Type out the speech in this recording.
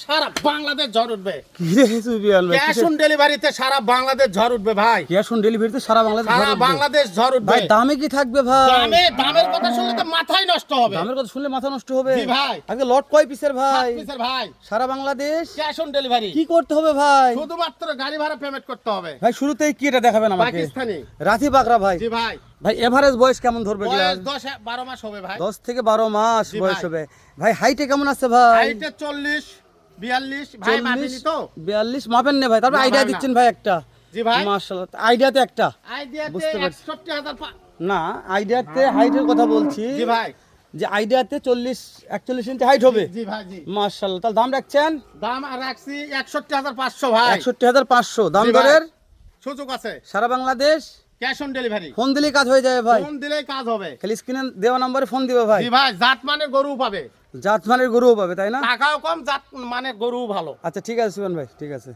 সারা বাংলাদেশ ঝড় উঠবে। কি রে সুবিয়াল ভাই, ক্যাশ অন ডেলিভারিতে সারা বাংলাদেশ ঝড় উঠবে ভাই। ক্যাশ অন ডেলিভারিতে সারা বাংলাদেশ ঝড় সারা উঠবে। বাংলাদেশ ঝড় উঠবে ভাই দামে কি থাকবে ভাই? দামের কথা শুনলে তো মাথাই নষ্ট হবে। দামের কথা শুনলে মাথা নষ্ট হবে। জি ভাই। আজকে লট কয় পিসের ভাই? 7 পিসের ভাই, সারা বাংলাদেশ ক্যাশ অন ডেলিভারি। কি করতে হবে ভাই? শুধুমাত্র গাড়ি ভাড়া পেমেন্ট করতে হবে। ভাই শুরুতেই কি এটা দেখাবেন আমাকে? পাকিস্তানি রাথি বাগরা ভাই। জি ভাই। ভাই এভারেজ বয়স কেমন ধরবে? বয়স 10-12 মাস হবে ভাই। 10 থেকে 12 মাস জি বয়স ভাই। হবে। ভাই হাইটে কেমন আছে ভাই? হাইটে 40-42 ভাই, মাপিনি তো 42 মাপেন না ভাই, তারপর না, আইডিয়া ভাই, না। দিচ্ছেন ভাই একটা। জি ভাই। মাশাআল্লাহ, আইডিয়াতে একটা। আইডিয়াতে বুঝতে পারছি। 61,000 না আইডিয়াতে হাইটের কথা বলছি। জি ভাই। যে আইডিয়াতে 40-41 ইঞ্চি হাইট হবে। জি ভাই জি। মাশাআল্লাহ, তাহলে দাম রাখছেন দাম আর রাখছি 61,500 ভাই। 61,500 দাম জি ভাই। দরের। সুযোগ আছে, সারা Bangladesh cash on delivery. Phone দিলেই কাজ হয়ে যাবে ভাই। ফোন দিলেই কাজ হবে। খালি স্ক্রিনে দেওয়া নম্বরে ফোন দিবে ভাই। জি ভাই, জাত মানে গরু পাবে, জাতমানের গরুও পাবে তাই না? টাকাও কম, জাত মানে গরু ভালো। আচ্ছা ঠিক আছে সুবহান ভাই, ঠিক আছে।